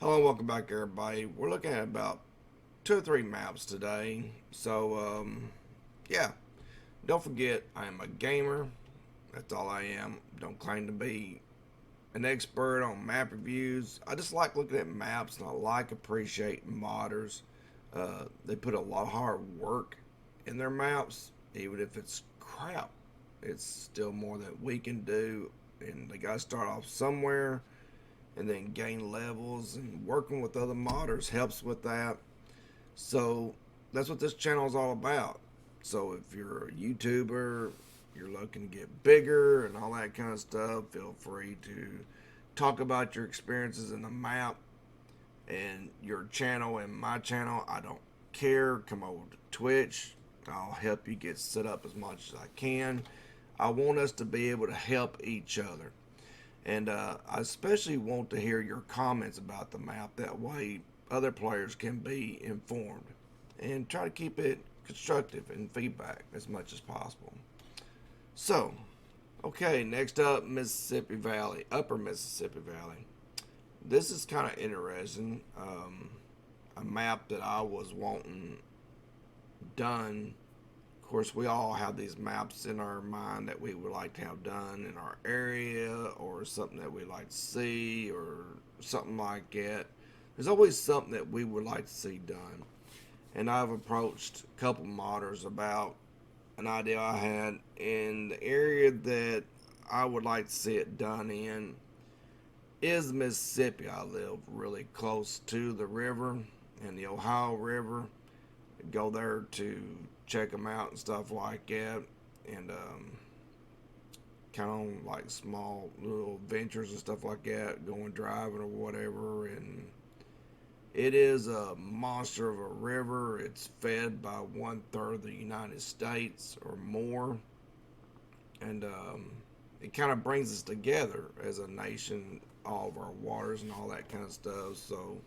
Hello and welcome back, everybody. We're looking at about two or three maps today. Yeah, don't forget, I am a gamer. That's all I am. Don't claim to be an expert on map reviews. I just like looking at maps and I like appreciating modders. They put a lot of hard work in their maps, even if it's crap. It's still more that we can do, and they got to start off somewhere and then gain levels, and working with other modders helps with that. So that's what this channel is all about. So if you're a YouTuber, you're looking to get bigger and all that kind of stuff, feel free to talk about your experiences in the map and your channel and my channel. I don't care. Come over to Twitch. I'll help you get set up as much as I can. I want us to be able to help each other. And I especially want to hear your comments about the map. That way, other players can be informed. And try to keep it constructive and feedback as much as possible. So, okay, next up, Mississippi Valley, Upper Mississippi Valley. This is kind of interesting. A map that I was wanting done. Of course, we all have these maps in our mind that we would like to have done in our area, or something that we like to see, or something like that. There's always something that we would like to see done. And I've approached a couple modders about an idea I had in the area that I would like to see it done in is Mississippi. I live really close to the river and the Ohio River. Go there to check them out and stuff like that, and kind of like small little ventures and stuff like that, going driving or whatever. And it is a monster of a river. It's fed by 1/3 of the United States or more, and it kind of brings us together as a nation, all of our waters and all that kind of stuff. So,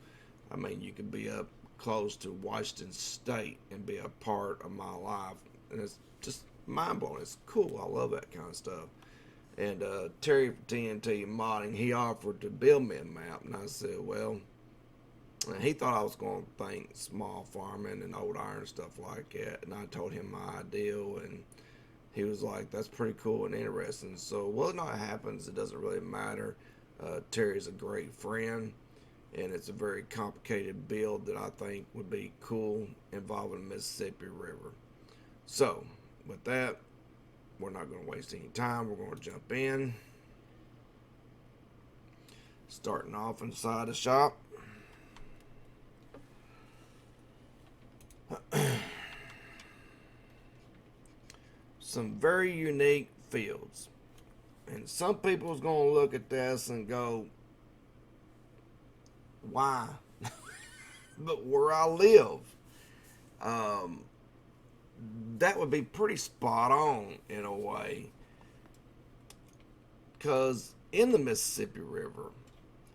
I mean, you could be up close to Washington State and be a part of my life, and it's just mind blowing. It's cool. I love that kind of stuff. And Terry from TNT Modding, he offered to build me a map, and I said, well, and he thought I was going to think small farming and old iron stuff like that, and I told him my ideal, and he was like, that's pretty cool and interesting. So whether or not it happens, it doesn't really matter. Terry's a great friend, and it's a very complicated build that I think would be cool involving the Mississippi River. So, with that, we're not going to waste any time. We're going to jump in. Starting off inside the shop. Some very unique fields. And some people's going to look at this and go, why? But where I live, um, that would be pretty spot on in a way. Because in the Mississippi River,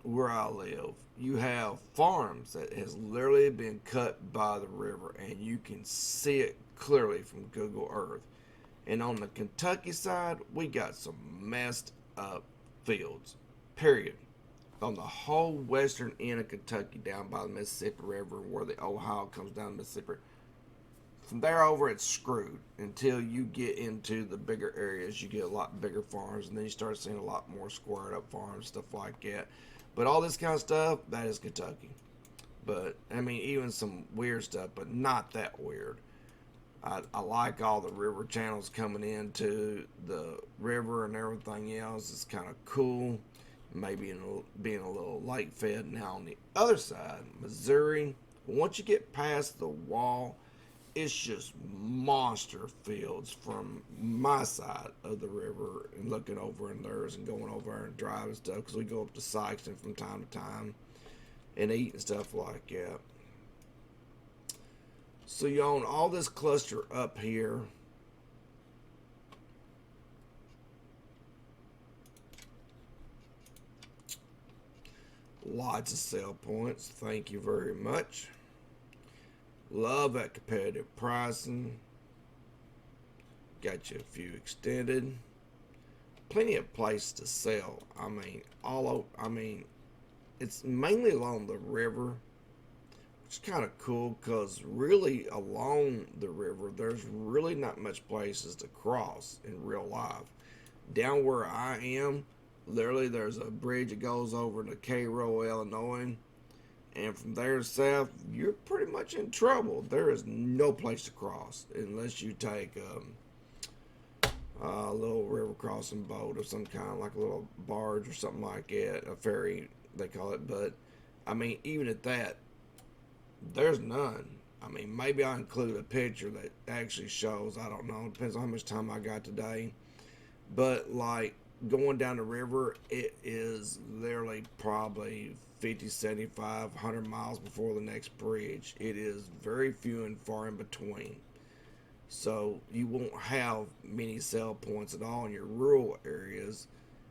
where I live, you have farms that has literally been cut by the river, and you can see it clearly from Google Earth. And on the Kentucky side, we got some messed up fields. Period. On the whole western end of Kentucky, down by the Mississippi River, where the Ohio comes down the Mississippi, from there over, it's screwed until you get into the bigger areas. You get a lot bigger farms, and then you start seeing a lot more squared up farms, stuff like that. But all this kind of stuff, that is Kentucky. But I mean, even some weird stuff, but not that weird. I like all the river channels coming into the river and everything else. It's kind of cool. Maybe being a little lake fed. Now on the other side, Missouri, once you get past the wall, it's just monster fields from my side of the river, and looking over in theirs and going over and driving stuff, because we go up to Sykeston from time to time and eat and stuff like that. So you own all this cluster up here. Lots of sell points. Thank you very much. Love that competitive pricing. Got you a few extended. Plenty of place to sell. I mean, all over. I mean, It's mainly along the river, which is kind of cool because really along the river, there's really not much places to cross in real life. Down where I am, literally there's a bridge that goes over to Cairo, Illinois, and from there south, you're pretty much in trouble. There is no place to cross unless you take a little river crossing boat of some kind, like a little barge or something like that, a ferry they call it. But I mean, even at that, there's none. I mean, maybe I'll include a picture that actually shows. I don't know. Depends on how much time I got today. But like going down the river, it is literally probably 50, 75, 100 miles before the next bridge. It is very few and far in between. So you won't have many sell points at all in your rural areas,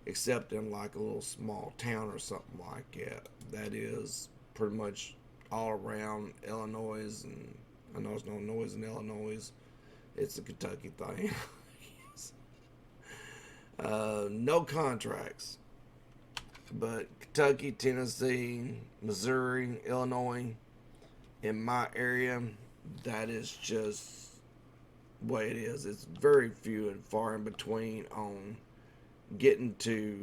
except in like a little small town or something like that. That is pretty much all around Illinois, and I know there's no noise in Illinois. It's a Kentucky thing. No contracts, but Kentucky, Tennessee, Missouri, Illinois, in my area, that is just the way it is. It's very few and far in between on getting to.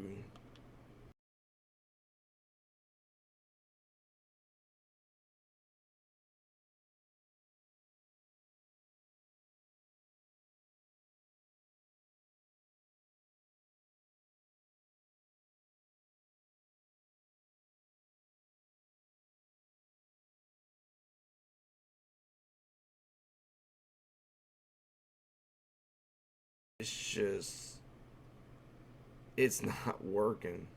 It's just, it's not working.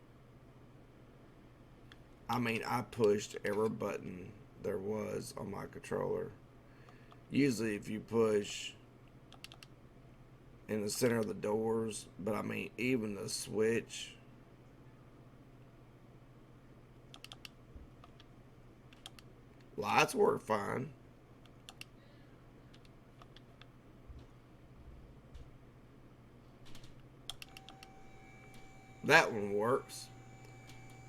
I mean, I pushed every button there was on my controller. Usually, if you push in the center of the doors, but I mean, even the switch, lights work fine. That one works.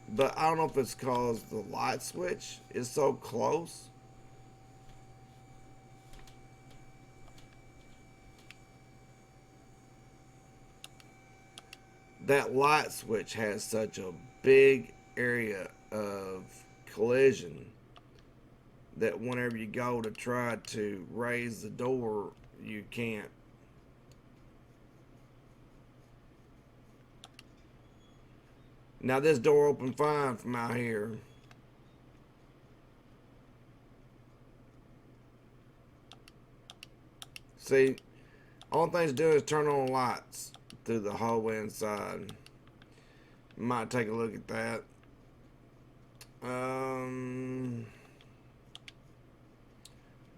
But I don't know if it's because the light switch is so close. That light switch has such a big area of collision that whenever you go to try to raise the door, you can't. Now this door opened fine from out here. See, all things do is turn on lights through the hallway inside. Might take a look at that.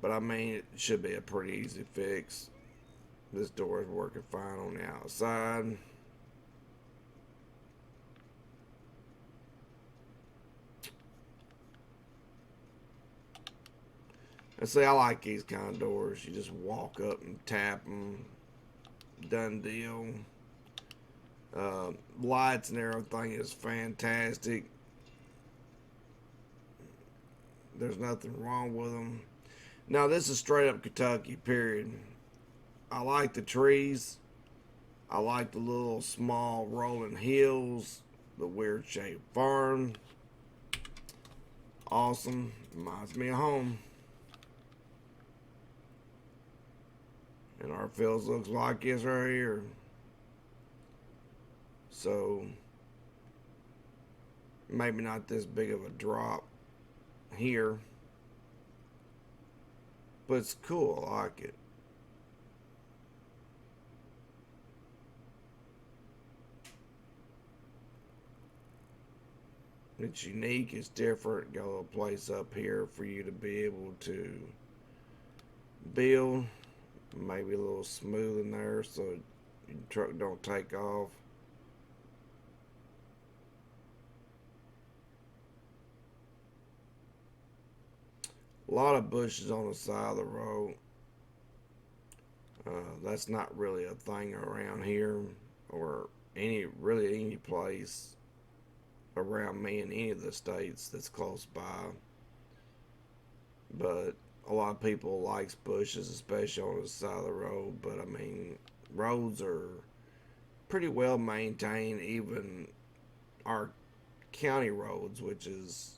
But I mean, it should be a pretty easy fix. This door is working fine on the outside. And see, I like these kind of doors. You just walk up and tap them. Done deal. Lights and everything is fantastic. There's nothing wrong with them. Now, this is straight up Kentucky, period. I like the trees. I like the little small rolling hills. The weird shaped farm. Awesome. Reminds me of home. And our fields looks like this right here. So maybe not this big of a drop here, but it's cool. I like it. It's unique. It's different. Got a little place up here for you to be able to build. Maybe a little smooth in there so your truck don't take off. A lot of bushes on the side of the road. That's not really a thing around here or any really any place. around me in any of the states that's close by. But a lot of people likes bushes, especially on the side of the road. But I mean, roads are pretty well maintained, even our county roads, which is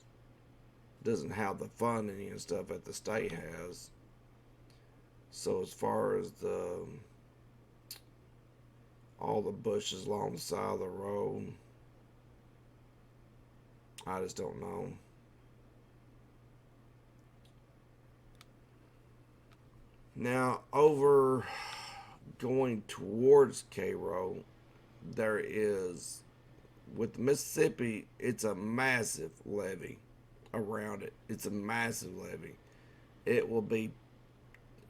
doesn't have the funding and stuff that the state has. So as far as the all the bushes along the side of the road, I just don't know. Now over going towards Cairo, there is with Mississippi, it's a massive levee around it. It's a massive levee. It will be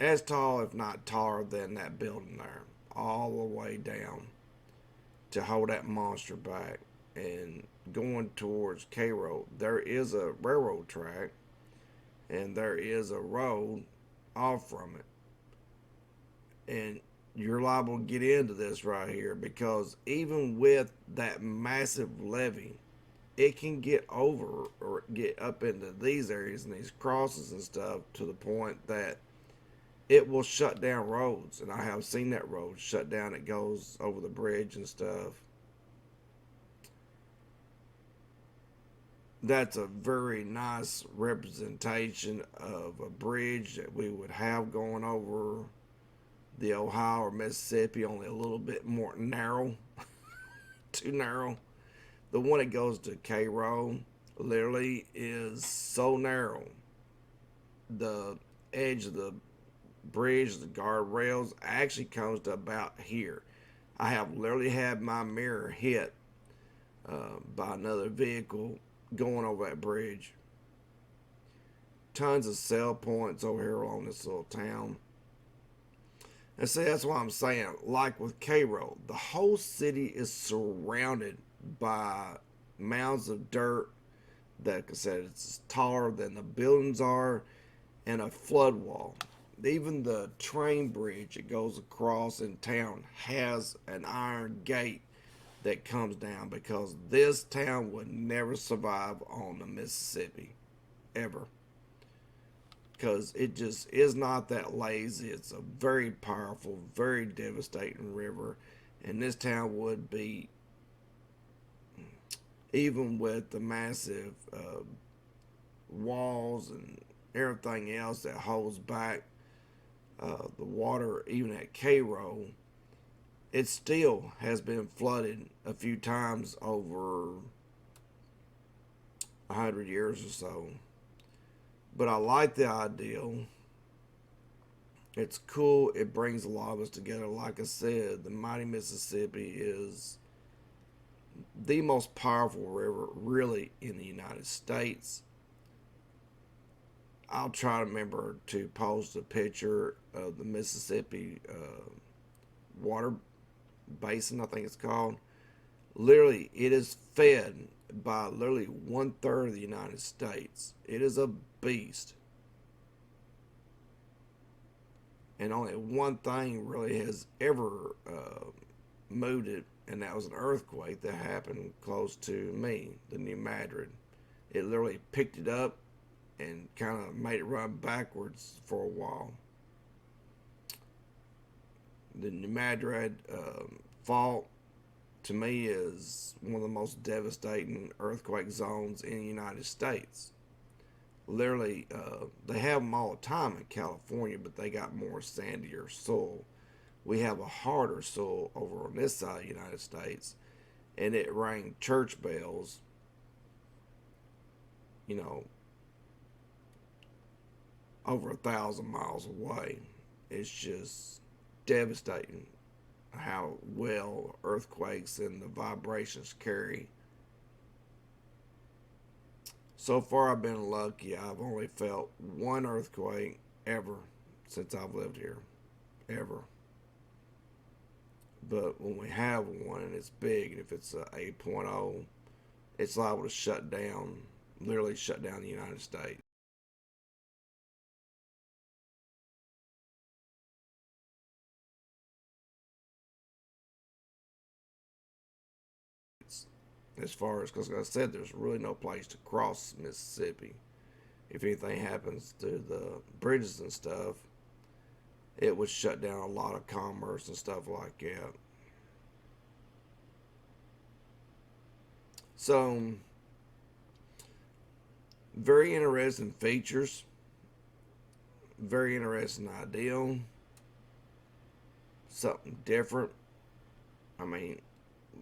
as tall, if not taller, than that building there, all the way down to hold that monster back. And going towards Cairo, there is a railroad track and there is a road off from it. And you're liable to get into this right here because even with that massive levee, it can get over or get up into these areas and these crosses and stuff to the point that it will shut down roads. And I have seen that road shut down. It goes over the bridge and stuff. That's a very nice representation of a bridge that we would have going over the Ohio or Mississippi, only a little bit more narrow, too narrow. The one that goes to Cairo literally is so narrow. The edge of the bridge, the guardrails, actually comes to about here. I have literally had my mirror hit by another vehicle going over that bridge. Tons of cell points over here on this little town. And see, that's what I'm saying. Like with Cairo, the whole city is surrounded by mounds of dirt that, like I said, it's taller than the buildings are, and a flood wall. Even the train bridge that goes across in town has an iron gate that comes down because this town would never survive on the Mississippi, ever. Because it just is not that lazy. It's a very powerful, very devastating river. And this town would be, even with the massive walls and everything else that holds back the water, even at Cairo, it still has been flooded a few times over 100 years or so. But I like the ideal. It's cool. It brings a lot of us together. Like I said, the mighty Mississippi is the most powerful river, really, in the United States. I'll try to remember to post a picture of the Mississippi water basin, I think it's called. Literally, it is fed by literally 1/3 of the United States. It is a beast. And only one thing really has ever moved it, and that was an earthquake that happened close to me, the New Madrid. It literally picked it up and kind of made it run backwards for a while. The New Madrid fault to me is one of the most devastating earthquake zones in the United States. Literally, they have them all the time in California, but they got more sandier soil. We have a harder soil over on this side of the United States, and it rang church bells, you know, over 1,000 miles away. It's just devastating how well earthquakes and the vibrations carry. So far, I've been lucky. I've only felt one earthquake ever since I've lived here, ever. But when we have one and it's big, and if it's a 8.0, it's liable to shut down, literally shut down the United States. as far as, because like I said, there's really no place to cross Mississippi. If anything happens to the bridges and stuff, it would shut down a lot of commerce and stuff like that. So, very interesting features, very interesting idea, something different. I mean,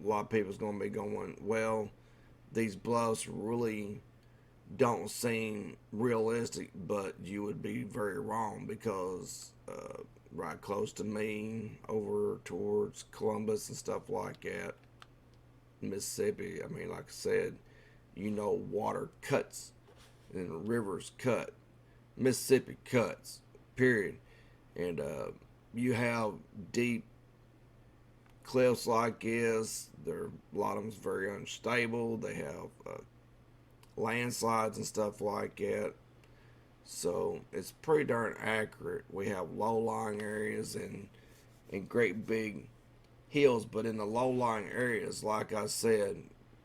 a lot of people's going to be going, well, these bluffs really don't seem realistic, but you would be very wrong because right close to me, over towards Columbus and stuff like that, Mississippi, I mean, like I said, water cuts and rivers cut, Mississippi cuts, period. And you have deep cliffs like this. A lot of them's very unstable. They have landslides and stuff like that. So it's pretty darn accurate. We have low-lying areas and great big hills, but in the low-lying areas, like I said,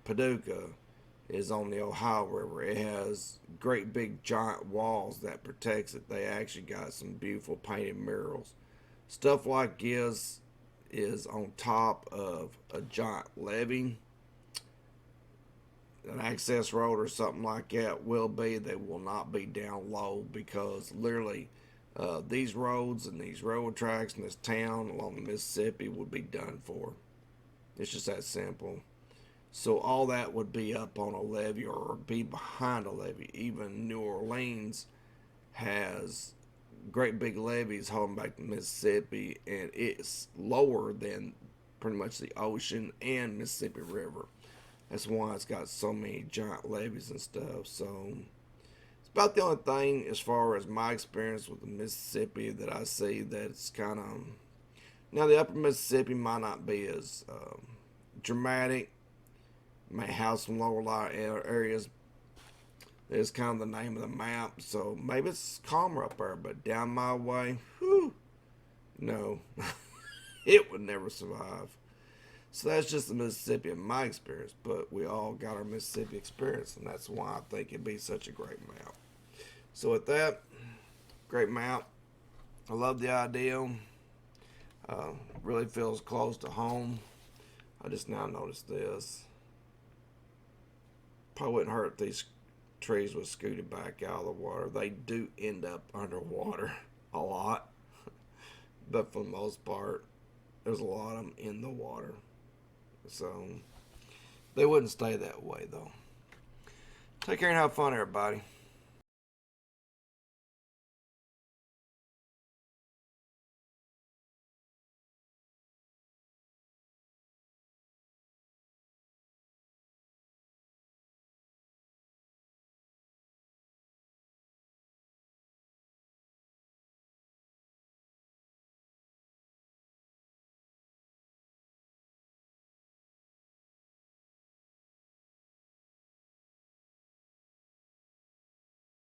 Paducah is on the Ohio River. It has great big giant walls that protects it. They actually got some beautiful painted murals. Stuff like this is on top of a giant levee. An access road or something like that will be. They will not be down low because literally these roads and these railroad tracks in this town along the Mississippi would be done for. It's just that simple. So all that would be up on a levee or be behind a levee. Even New Orleans has great big levees holding back the Mississippi, and it's lower than pretty much the ocean and Mississippi River. That's why it's got so many giant levees and stuff. So it's about the only thing as far as my experience with the Mississippi that I see that it's kind of, now the upper Mississippi might not be as dramatic. May have some lower lying areas. It's kind of the name of the map, so maybe it's calmer up there. But down my way, whew, no, it would never survive. So that's just the Mississippi in my experience. But we all got our Mississippi experience, and that's why I think it'd be such a great map. So with that, great map. I love the idea. Really feels close to home. I just now noticed this. Probably wouldn't hurt if these trees was scooted back out of the water. They do end up underwater a lot, but for the most part, there's a lot of them in the water. So they wouldn't stay that way though. Take care and have fun, everybody.